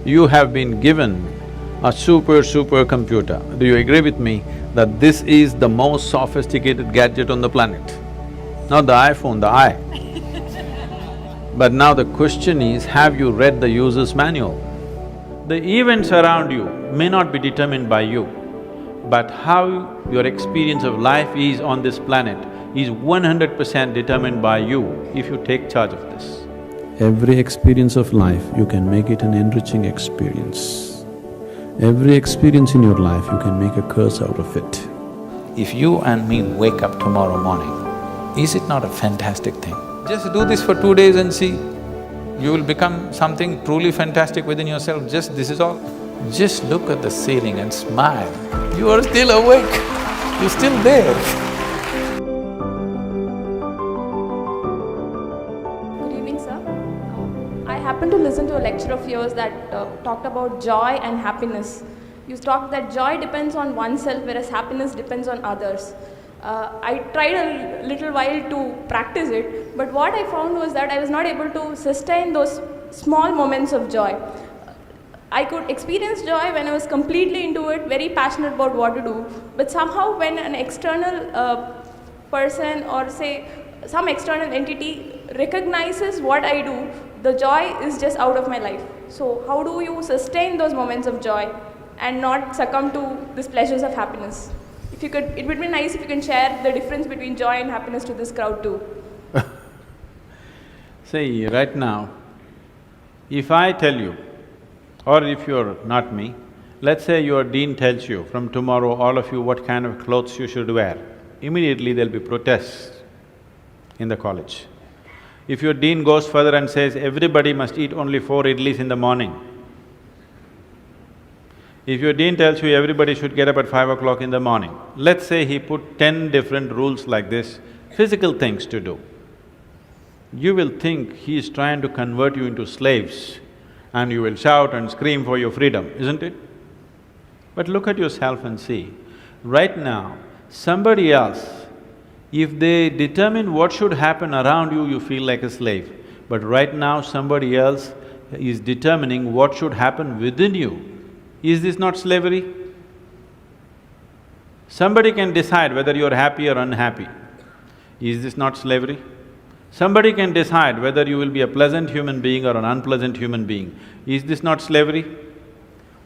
You have been given a super computer. Do you agree with me that this is the most sophisticated gadget on the planet? Not the iPhone, the I. But now the question is, have you read the user's manual? The events around you may not be determined by you, but how your experience of life is on this planet is 100% determined by you if you take charge of this. Every experience of life, you can make it an enriching experience. Every experience in your life, you can make a curse out of it. If you and me wake up tomorrow morning, is it not a fantastic thing? Just do this for 2 days and see. You will become something truly fantastic within yourself, just this is all. Just look at the ceiling and smile. You are still awake, you're still there. Good evening, sir. I happened to listen to a lecture of yours that talked about joy and happiness. You talked that joy depends on oneself, whereas happiness depends on others. I tried a little while to practice it, but what I found was that I was not able to sustain those small moments of joy. I could experience joy when I was completely into it, very passionate about what to do, but somehow when an external person or say some external entity recognizes what I do, the joy is just out of my life. So how do you sustain those moments of joy and not succumb to these pleasures of happiness? If you could, it would be nice if you can share the difference between joy and happiness to this crowd too. See, right now, if I tell you, or if you're not me, let's say your dean tells you, from tomorrow all of you what kind of clothes you should wear, immediately there'll be protests in the college. If your dean goes further and says, everybody must eat only 4 idlis in the morning, if your dean tells you everybody should get up at 5 o'clock in the morning, let's say he put 10 different rules like this, physical things to do, you will think he is trying to convert you into slaves and you will shout and scream for your freedom, isn't it? But look at yourself and see, right now, somebody else, if they determine what should happen around you, you feel like a slave. But right now, somebody else is determining what should happen within you. Is this not slavery? Somebody can decide whether you're happy or unhappy. Is this not slavery? Somebody can decide whether you will be a pleasant human being or an unpleasant human being. Is this not slavery?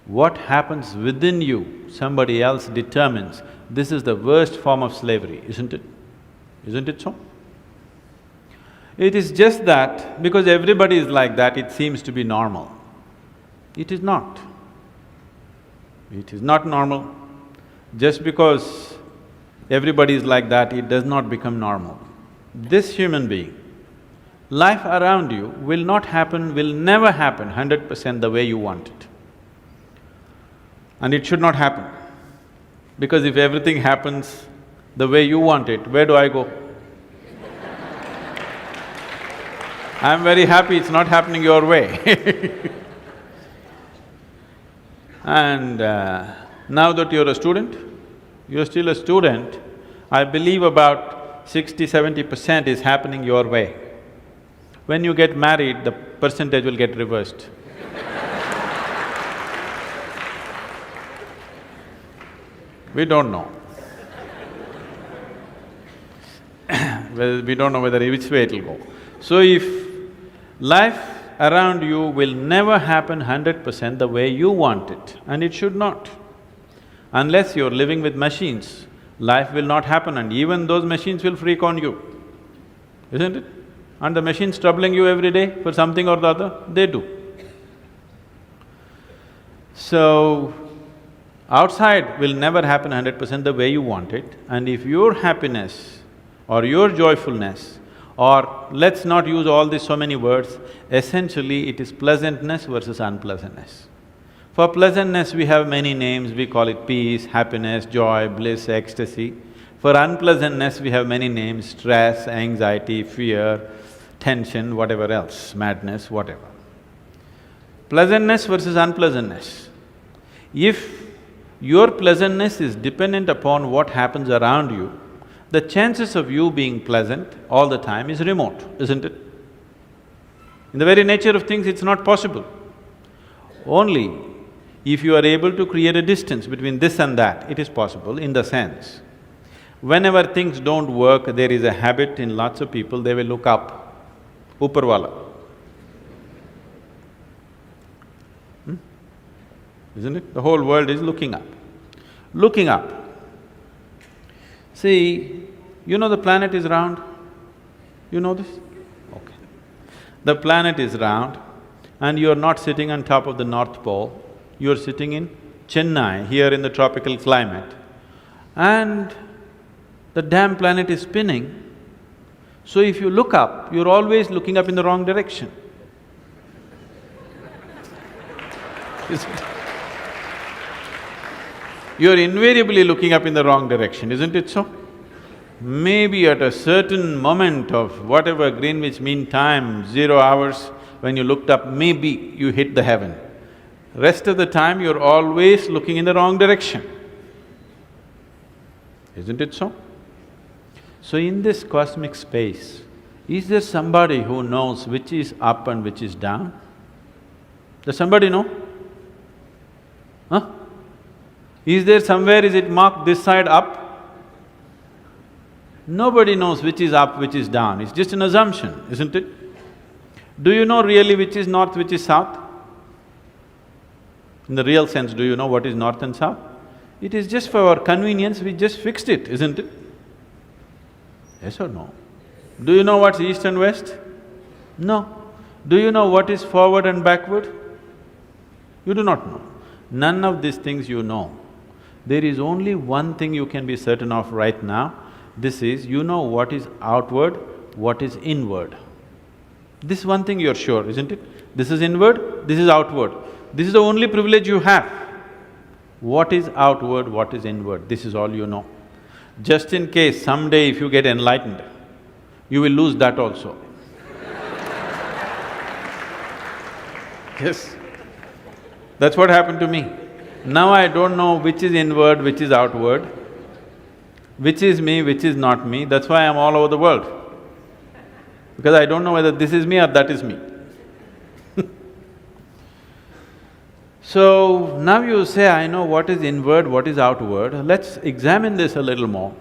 What happens within you, somebody else determines. This is the worst form of slavery, isn't it? Isn't it so? It is just that because everybody is like that, it seems to be normal. It is not. It is not normal. Just because everybody is like that, it does not become normal. This human being, life around you will not happen, will never happen 100% the way you want it. And it should not happen. Because if everything happens the way you want it, where do I go? I'm very happy it's not happening your way. And now that you're a student, you're still a student, I believe about 60–70% is happening your way. When you get married, the percentage will get reversed. We don't know. Well, we don't know whether which way it'll go. So if life around you will never happen 100% the way you want it, and it should not. Unless you're living with machines, life will not happen and even those machines will freak on you, isn't it? And the machines troubling you every day for something or the other, they do. So, outside will never happen 100% the way you want it, and if your happiness or your joyfulness, or let's not use all these so many words, essentially it is pleasantness versus unpleasantness. For pleasantness we have many names, we call it peace, happiness, joy, bliss, ecstasy. For unpleasantness we have many names, stress, anxiety, fear, tension, whatever else, madness, whatever. Pleasantness versus unpleasantness. If your pleasantness is dependent upon what happens around you, the chances of you being pleasant all the time is remote, isn't it? In the very nature of things, it's not possible. Only if you are able to create a distance between this and that, it is possible in the sense, whenever things don't work, there is a habit in lots of people, they will look up, upar wala. Isn't it? The whole world is looking up. Looking up. See, you know the planet is round? You know this? Okay. The planet is round and you're not sitting on top of the North Pole, you're sitting in Chennai, here in the tropical climate, and the damn planet is spinning. So if you look up, you're always looking up in the wrong direction. Isn't it? You're invariably looking up in the wrong direction, isn't it so? Maybe at a certain moment of whatever Greenwich Mean Time, 0 hours, when you looked up, maybe you hit the heaven. Rest of the time, you're always looking in the wrong direction. Isn't it so? So in this cosmic space, is there somebody who knows which is up and which is down? Does somebody know? Huh? Is there somewhere, is it marked this side up? Nobody knows which is up, which is down, it's just an assumption, isn't it? Do you know really which is north, which is south? In the real sense, do you know what is north and south? It is just for our convenience, we just fixed it, isn't it? Yes or no? Do you know what's east and west? No. Do you know what is forward and backward? You do not know. None of these things you know. There is only one thing you can be certain of right now, this is, you know what is outward, what is inward. This one thing you're sure, isn't it? This is inward, this is outward. This is the only privilege you have. What is outward, what is inward, this is all you know. Just in case someday if you get enlightened, you will lose that also. Yes, that's what happened to me. Now I don't know which is inward, which is outward, which is me, which is not me, that's why I'm all over the world. Because I don't know whether this is me or that is me. So, now you say, I know what is inward, what is outward, let's examine this a little more.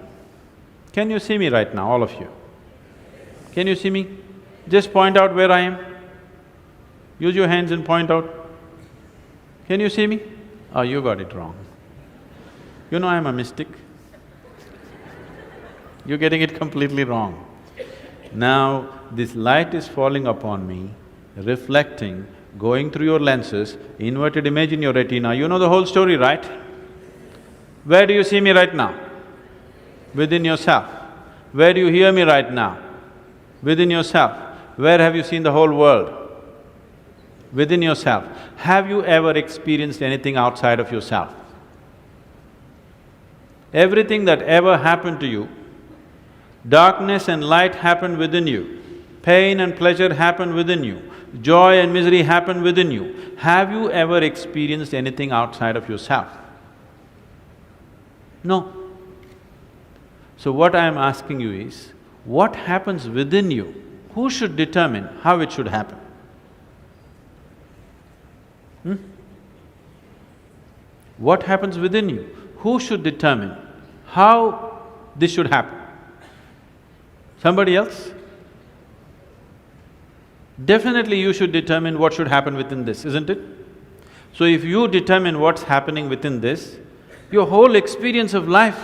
Can you see me right now, all of you? Can you see me? Just point out where I am. Use your hands and point out. Can you see me? Oh, you got it wrong. You know I'm a mystic. You're getting it completely wrong. Now, this light is falling upon me, reflecting, going through your lenses, inverted image in your retina, you know the whole story, right? Where do you see me right now? Within yourself. Where do you hear me right now? Within yourself. Where have you seen the whole world? Within yourself. Have you ever experienced anything outside of yourself? Everything that ever happened to you, darkness and light happened within you, pain and pleasure happened within you, joy and misery happen within you. Have you ever experienced anything outside of yourself? No. So what I am asking you is, what happens within you? Who should determine how it should happen? What happens within you? Who should determine how this should happen? Somebody else? Definitely you should determine what should happen within this, isn't it? So if you determine what's happening within this, your whole experience of life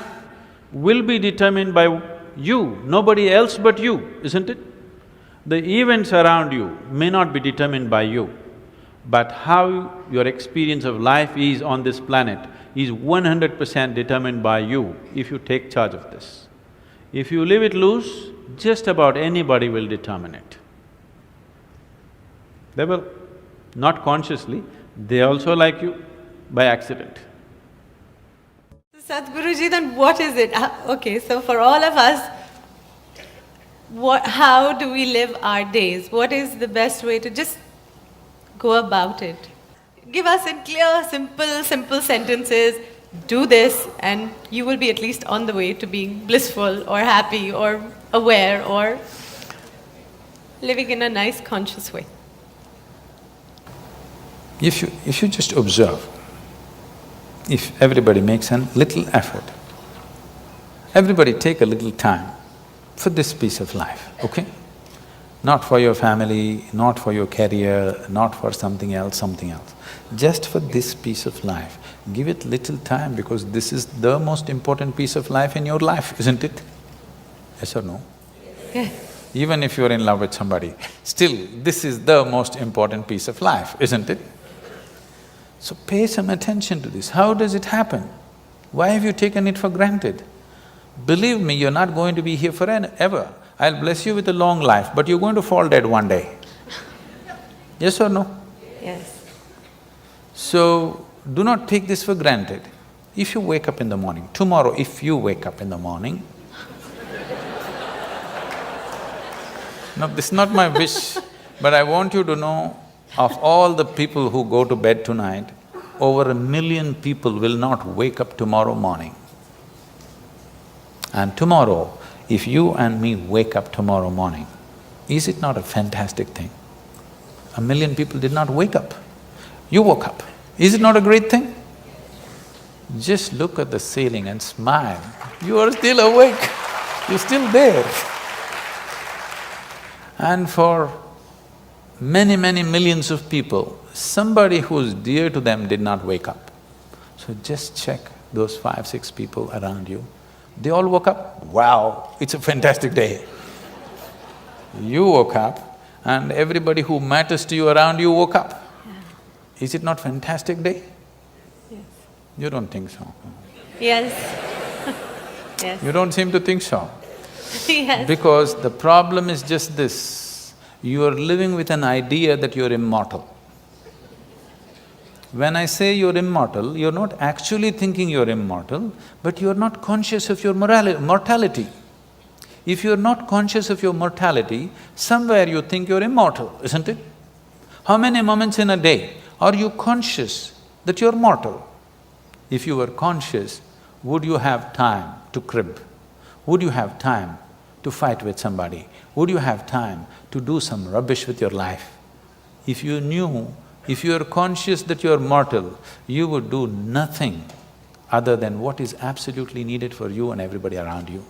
will be determined by you, nobody else but you, isn't it? The events around you may not be determined by you, but how your experience of life is on this planet is 100% determined by you if you take charge of this. If you leave it loose, just about anybody will determine it. They will, not consciously, they also like you by accident. Sadhguruji, then what is it? Okay, so for all of us, how do we live our days? What is the best way to just go about it? Give us in clear, simple sentences, do this and you will be at least on the way to being blissful or happy or aware or living in a nice conscious way. If you just observe, if everybody makes a little effort, everybody take a little time for this piece of life, okay? Not for your family, not for your career, not for something else. Just for this piece of life, give it little time because this is the most important piece of life in your life, isn't it? Yes or no? Yes. Even if you're in love with somebody, still this is the most important piece of life, isn't it? So pay some attention to this. How does it happen? Why have you taken it for granted? Believe me, you're not going to be here forever. I'll bless you with a long life, but you're going to fall dead one day. Yes or no? Yes. So, do not take this for granted. If you wake up in the morning, tomorrow if you wake up in the morning, no, this is not my wish, but I want you to know, of all the people who go to bed tonight, over 1 million people will not wake up tomorrow morning. And tomorrow, if you and me wake up tomorrow morning, is it not a fantastic thing? 1 million people did not wake up. You woke up. Is it not a great thing? Just look at the ceiling and smile. You are still awake, you're still there. And for many, many millions of people, somebody who's dear to them did not wake up. So just check those 5, 6 people around you. They all woke up, wow, it's a fantastic day. You woke up and everybody who matters to you around you woke up. Is it not fantastic day? Yes. You don't think so? Yes. Yes. You don't seem to think so. Yes. Because the problem is just this, you are living with an idea that you're immortal. When I say you're immortal, you're not actually thinking you're immortal, but you're not conscious of your mortality. If you're not conscious of your mortality, somewhere you think you're immortal, isn't it? How many moments in a day are you conscious that you're mortal? If you were conscious, would you have time to crib? Would you have time to fight with somebody? Would you have time to do some rubbish with your life? If you knew, if you are conscious that you are mortal, you would do nothing other than what is absolutely needed for you and everybody around you.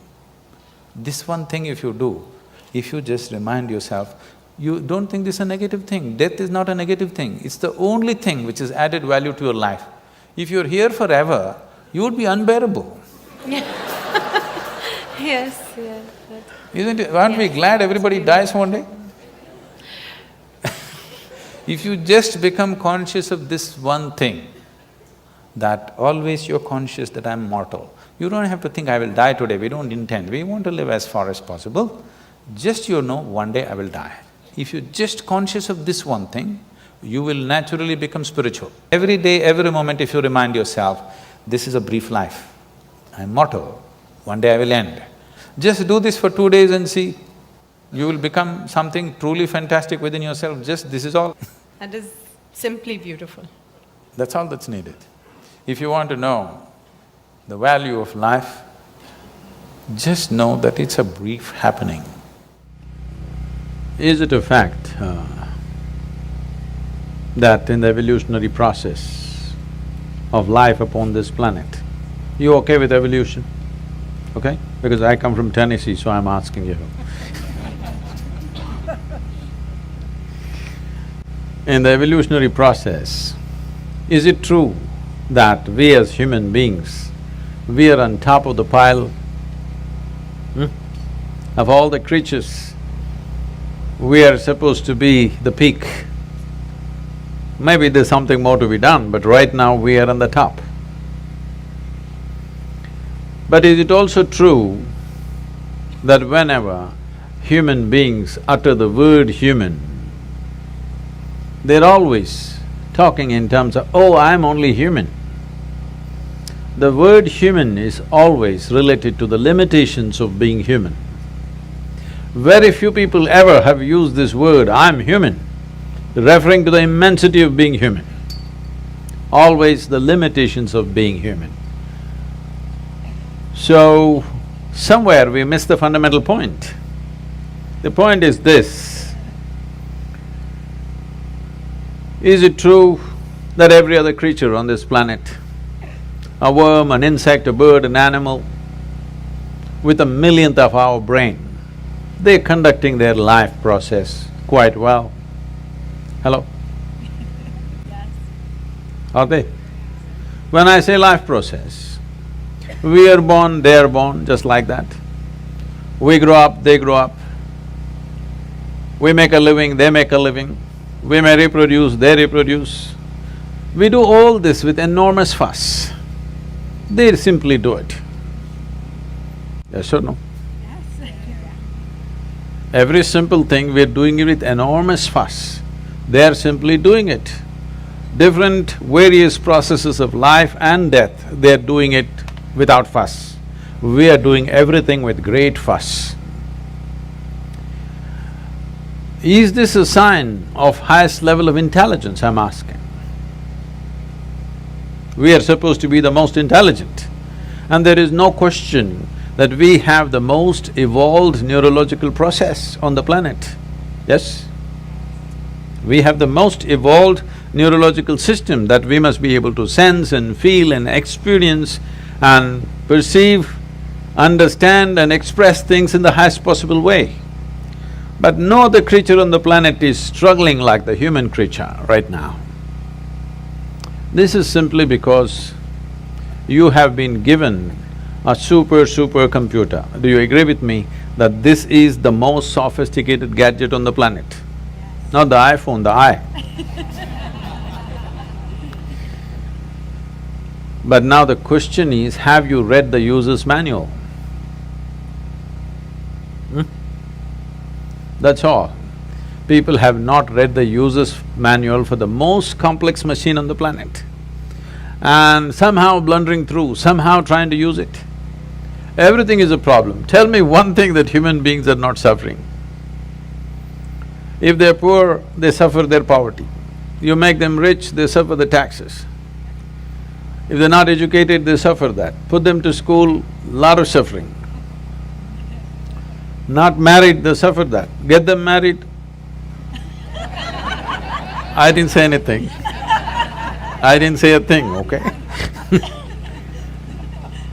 This one thing if you do, if you just remind yourself, you don't think this is a negative thing. Death is not a negative thing, it's the only thing which has added value to your life. If you're here forever, you would be unbearable. Yes, yes. Isn't it? Aren't we glad everybody dies one day? If you just become conscious of this one thing, that always you're conscious that I'm mortal, you don't have to think, I will die today, we don't intend, we want to live as far as possible. Just you know, one day I will die. If you're just conscious of this one thing, you will naturally become spiritual. Every day, every moment if you remind yourself, this is a brief life, I'm mortal, one day I will end. Just do this for 2 days and see, you will become something truly fantastic within yourself, just this is all. That is simply beautiful. That's all that's needed. If you want to know the value of life, just know that it's a brief happening. Is it a fact that in the evolutionary process of life upon this planet, you okay with evolution? Okay? Because I come from Tennessee, so I'm asking you. In the evolutionary process, is it true that we as human beings, we are on top of the pile? Of all the creatures, we are supposed to be the peak. Maybe there's something more to be done, but right now we are on the top. But is it also true that whenever human beings utter the word human, they're always talking in terms of, oh, I'm only human. The word human is always related to the limitations of being human. Very few people ever have used this word, I'm human, referring to the immensity of being human. Always the limitations of being human. So, somewhere we miss the fundamental point. The point is this: is it true that every other creature on this planet, a worm, an insect, a bird, an animal, with a millionth of our brain, they're conducting their life process quite well. Hello? Yes. Are they? When I say life process, we are born, they are born, just like that. We grow up, they grow up. We make a living, they make a living. We may reproduce, they reproduce. We do all this with enormous fuss. They simply do it. Yes or no? Yes. Every simple thing, we're doing it with enormous fuss. They're simply doing it. Different various processes of life and death, they're doing it without fuss. We are doing everything with great fuss. Is this a sign of highest level of intelligence, I'm asking? We are supposed to be the most intelligent, and there is no question that we have the most evolved neurological process on the planet, yes? We have the most evolved neurological system that we must be able to sense and feel and experience and perceive, understand and express things in the highest possible way. But no other creature on the planet is struggling like the human creature right now. This is simply because you have been given a super computer. Do you agree with me that this is the most sophisticated gadget on the planet? Yes. Not the iPhone, the I. But now the question is, have you read the user's manual? That's all. People have not read the user's manual for the most complex machine on the planet and somehow blundering through, somehow trying to use it. Everything is a problem. Tell me one thing that human beings are not suffering. If they're poor, they suffer their poverty. You make them rich, they suffer the taxes. If they're not educated, they suffer that. Put them to school, lot of suffering. Not married, they suffer that. Get them married. I didn't say anything. I didn't say a thing, okay?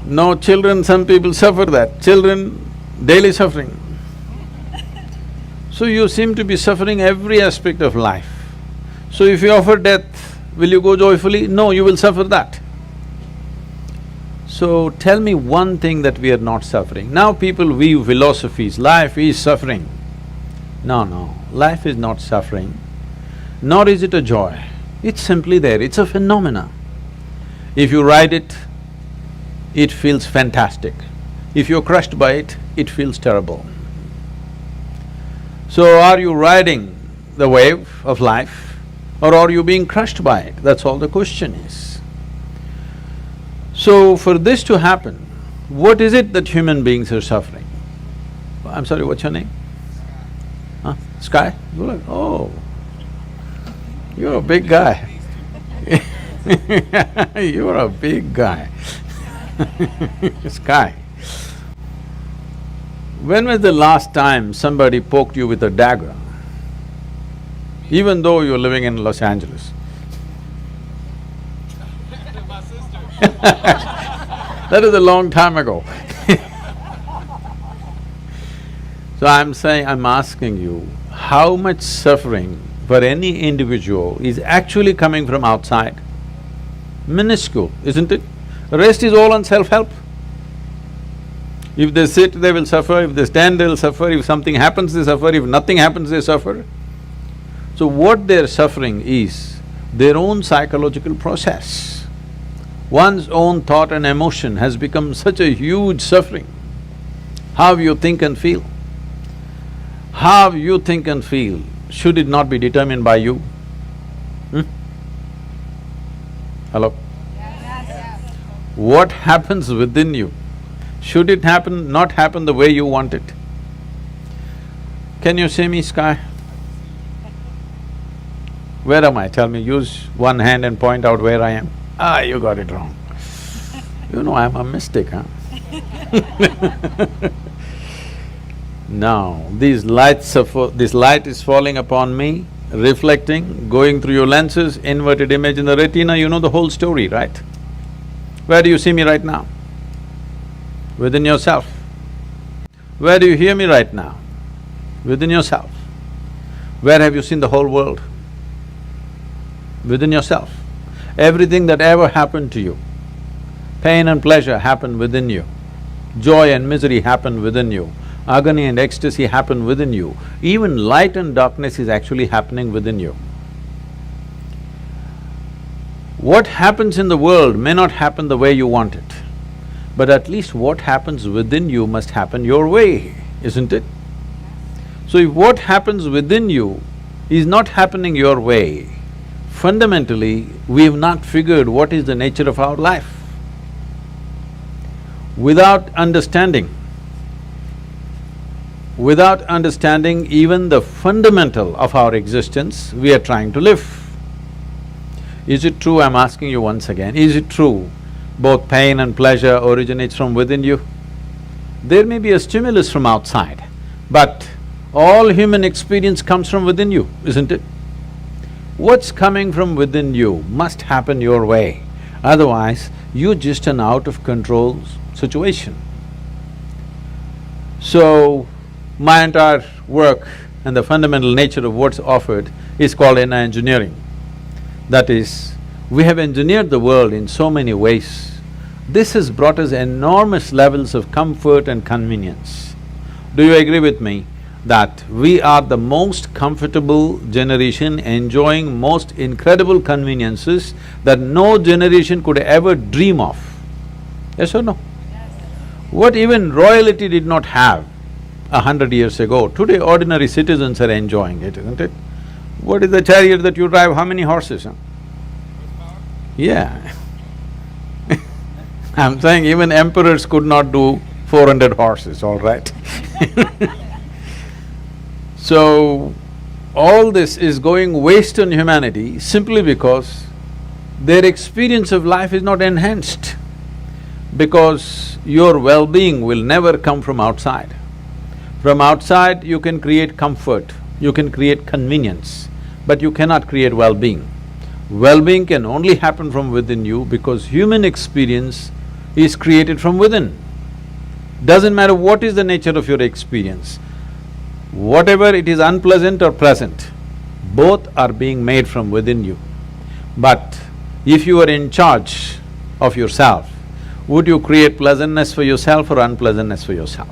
No children, some people suffer that. Children, daily suffering. So you seem to be suffering every aspect of life. So if you offer death, will you go joyfully? No, you will suffer that. So tell me one thing that we are not suffering. Now people weave philosophies, life is suffering. No, life is not suffering, nor is it a joy. It's simply there, it's a phenomena. If you ride it, it feels fantastic. If you're crushed by it, it feels terrible. So are you riding the wave of life or are you being crushed by it? That's all the question is. So for this to happen, what is it that human beings are suffering? I'm sorry, what's your name? Huh? Sky? You're like, oh, you're a big guy. You're a big guy. Sky. When was the last time somebody poked you with a dagger? Even though you're living in Los Angeles. That is a long time ago. So I'm asking you, how much suffering for any individual is actually coming from outside? Minuscule, isn't it? The rest is all on self-help. If they sit, they will suffer, if they stand, they'll suffer, if something happens, they suffer, if nothing happens, they suffer. So what they're suffering is their own psychological process. One's own thought and emotion has become such a huge suffering. How you think and feel. How you think and feel, should it not be determined by you? Hello? Yes. What happens within you? Should it happen, not happen the way you want it? Can you see me, Sky? Where am I? Tell me, use one hand and point out where I am. Ah, you got it wrong. You know I'm a mystic, huh? Now, this light is falling upon me, reflecting, going through your lenses, inverted image in the retina, you know the whole story, right? Where do you see me right now? Within yourself. Where do you hear me right now? Within yourself. Where have you seen the whole world? Within yourself. Everything that ever happened to you, pain and pleasure happened within you, joy and misery happened within you, agony and ecstasy happen within you, even light and darkness is actually happening within you. What happens in the world may not happen the way you want it, but at least what happens within you must happen your way, isn't it? So if what happens within you is not happening your way, fundamentally, we have not figured what is the nature of our life. Without understanding even the fundamental of our existence, we are trying to live. Is it true, I'm asking you once again, is it true both pain and pleasure originates from within you? There may be a stimulus from outside, but all human experience comes from within you, isn't it? What's coming from within you must happen your way, otherwise you're just an out-of-control situation. So, my entire work and the fundamental nature of what's offered is called inner engineering. That is, we have engineered the world in so many ways. This has brought us enormous levels of comfort and convenience. Do you agree with me that we are the most comfortable generation enjoying most incredible conveniences that no generation could ever dream of? Yes or no? Yes. What even royalty did not have 100 years ago, today ordinary citizens are enjoying it, isn't it? What is the chariot that you drive, how many horses, huh? Yeah. I'm saying even emperors could not do 400 horses, all right? So, all this is going waste on humanity simply because their experience of life is not enhanced. Because your well-being will never come from outside. From outside, you can create comfort, you can create convenience, but you cannot create well-being. Well-being can only happen from within you because human experience is created from within. Doesn't matter what is the nature of your experience, whatever it is unpleasant or pleasant, both are being made from within you. But if you are in charge of yourself, would you create pleasantness for yourself or unpleasantness for yourself?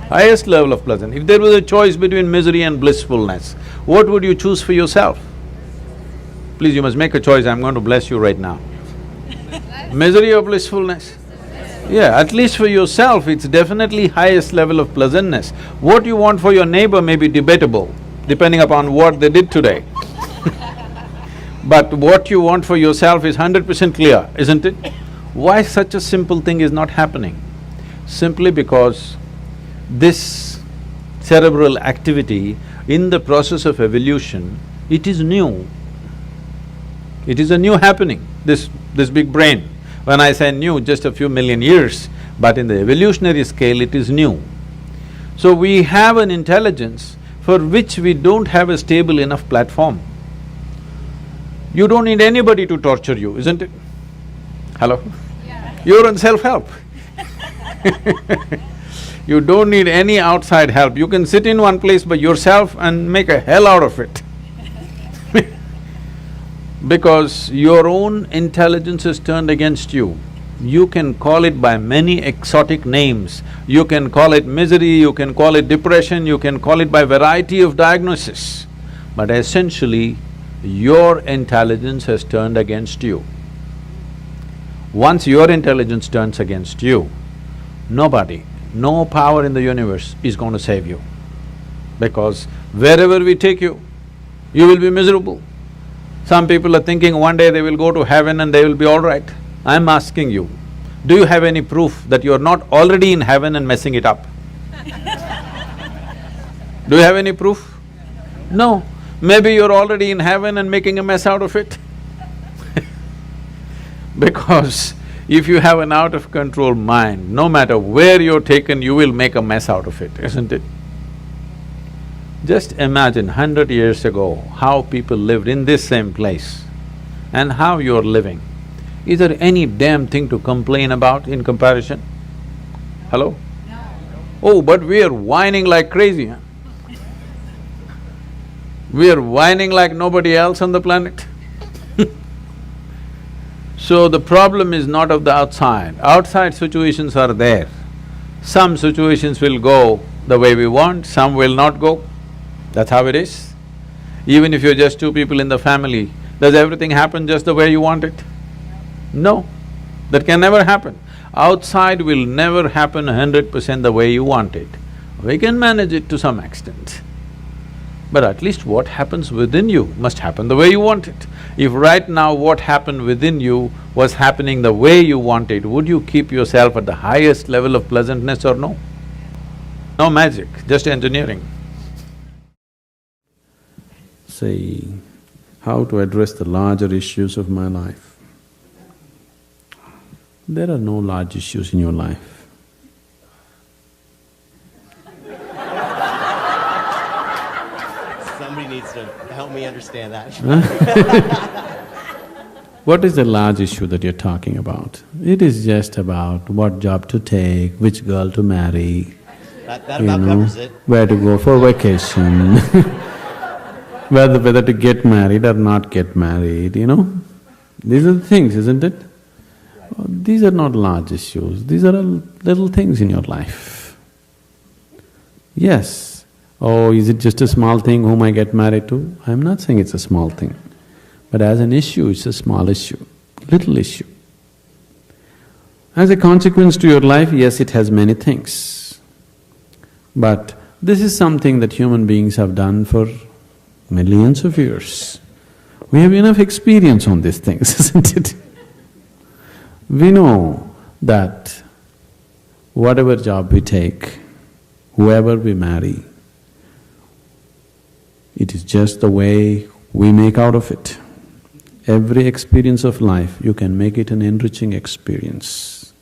Highest level of pleasant. If there was a choice between misery and blissfulness, what would you choose for yourself? Please, you must make a choice, I'm going to bless you right now. Misery or blissfulness? Yeah, at least for yourself, it's definitely highest level of pleasantness. What you want for your neighbor may be debatable, depending upon what they did today. But what you want for yourself is 100% clear, isn't it? Why such a simple thing is not happening? Simply because this cerebral activity in the process of evolution, it is new. It is a new happening, this big brain. When I say new, just a few million years, but in the evolutionary scale, it is new. So we have an intelligence for which we don't have a stable enough platform. You don't need anybody to torture you, isn't it? Hello? Yeah. You're on self-help. You don't need any outside help. You can sit in one place by yourself and make a hell out of it. Because your own intelligence is turned against you. You can call it by many exotic names. You can call it misery, you can call it depression, you can call it by variety of diagnosis. But essentially, your intelligence has turned against you. Once your intelligence turns against you, nobody, no power in the universe is going to save you. Because wherever we take you, you will be miserable. Some people are thinking one day they will go to heaven and they will be all right. I'm asking you, do you have any proof that you're not already in heaven and messing it up? Do you have any proof? No. Maybe you're already in heaven and making a mess out of it. Because if you have an out-of-control mind, no matter where you're taken, you will make a mess out of it, isn't it? Just imagine 100 years ago how people lived in this same place and how you're living. Is there any damn thing to complain about in comparison? Hello? No. Oh, but we are whining like crazy, huh? We are whining like nobody else on the planet. So the problem is not of the outside. Outside situations are there. Some situations will go the way we want, some will not go. That's how it is. Even if you're just two people in the family, does everything happen just the way you want it? No, that can never happen. Outside will never happen 100% the way you want it. We can manage it to some extent. But at least what happens within you must happen the way you want it. If right now what happened within you was happening the way you want it, would you keep yourself at the highest level of pleasantness or no? No magic, just engineering. Say, how to address the larger issues of my life. There are no large issues in your life. Somebody needs to help me understand that. What is the large issue that you're talking about? It is just about what job to take, which girl to marry, That about covers it. where to go for vacation, whether to get married or not get married, you know? These are the things, isn't it? These are not large issues, these are all little things in your life. Yes, oh, is it just a small thing whom I get married to? I'm not saying it's a small thing, but as an issue, it's a small issue, little issue. As a consequence to your life, yes, it has many things. But this is something that human beings have done for millions of years. We have enough experience on these things, isn't it? We know that whatever job we take, whoever we marry, it is just the way we make out of it. Every experience of life, you can make it an enriching experience.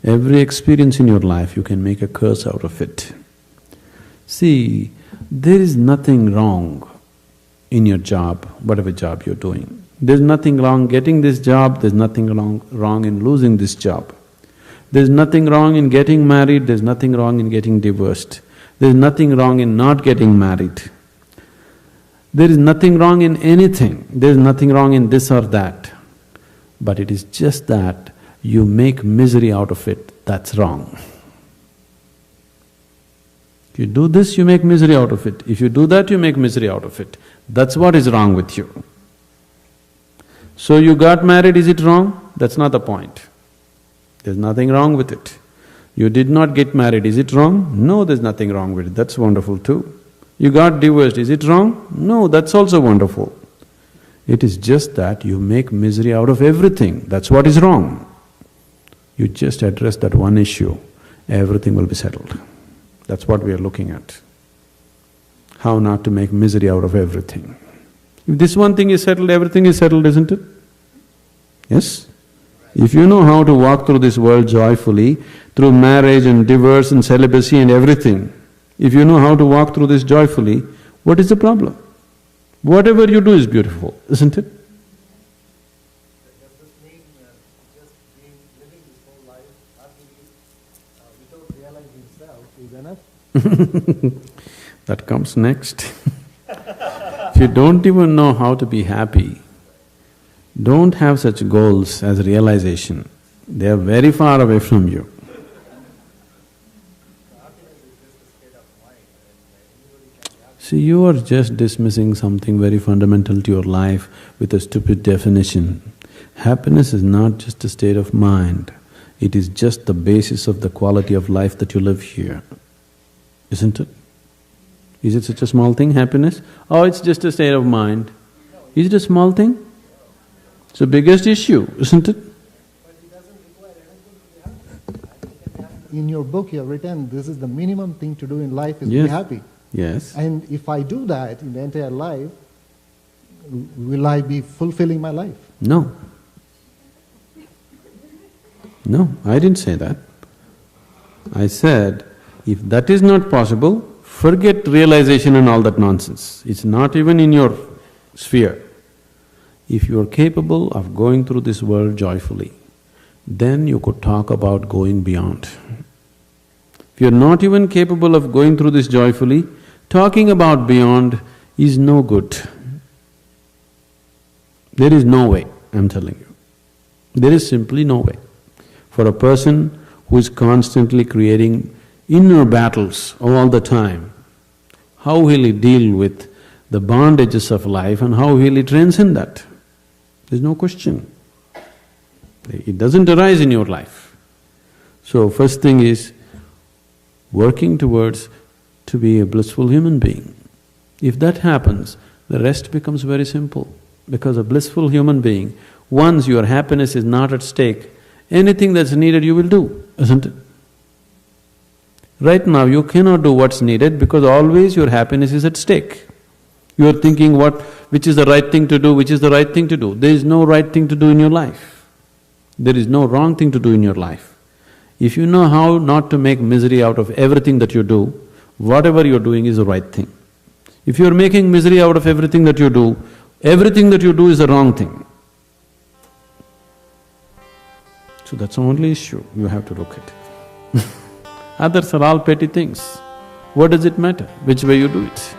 Every experience in your life, you can make a curse out of it. See, there is nothing wrong in your job, whatever job you're doing. There's nothing wrong getting this job, there's nothing wrong in losing this job. There's nothing wrong in getting married, there's nothing wrong in getting divorced. There's nothing wrong in not getting married. There is nothing wrong in anything, there's nothing wrong in this or that. But it is just that you make misery out of it, that's wrong. If you do this, you make misery out of it. If you do that, you make misery out of it. That's what is wrong with you. So you got married, is it wrong? That's not the point. There's nothing wrong with it. You did not get married, is it wrong? No, there's nothing wrong with it, that's wonderful too. You got divorced, is it wrong? No, that's also wonderful. It is just that you make misery out of everything, that's what is wrong. You just address that one issue, everything will be settled. That's what we are looking at. How not to make misery out of everything. If this one thing is settled, everything is settled, isn't it? Yes? If you know how to walk through this world joyfully, through marriage and divorce and celibacy and everything, if you know how to walk through this joyfully, what is the problem? Whatever you do is beautiful, isn't it? Does this mean just living this whole life happily without realizing self is enough? That comes next. If you don't even know how to be happy, don't have such goals as realization. They are very far away from you. See, you are just dismissing something very fundamental to your life with a stupid definition. Happiness is not just a state of mind, it is just the basis of the quality of life that you live here, isn't it? Is it such a small thing, happiness? Oh, it's just a state of mind. Is it a small thing? It's the biggest issue, isn't it? In your book you have written, this is the minimum thing to do in life is Yes. be happy. Yes. And if I do that in the entire life, will I be fulfilling my life? No. No, I didn't say that. I said, if that is not possible, Forget realization and all that nonsense. It's not even in your sphere. If you are capable of going through this world joyfully, then you could talk about going beyond. If you're not even capable of going through this joyfully, talking about beyond is no good. There is no way, I'm telling you. There is simply no way. For a person who is constantly creating inner battles all the time, how will he deal with the bondages of life and how will he transcend that? There's no question. It doesn't arise in your life. So first thing is working towards to be a blissful human being. If that happens, the rest becomes very simple. Because a blissful human being, once your happiness is not at stake, anything that's needed you will do, isn't it? Right now you cannot do what's needed because always your happiness is at stake. You are thinking which is the right thing to do, which is the right thing to do. There is no right thing to do in your life. There is no wrong thing to do in your life. If you know how not to make misery out of everything that you do, whatever you're doing is the right thing. If you're making misery out of everything that you do is the wrong thing. So that's the only issue you have to look at. Others are all petty things. What does it matter which way you do it?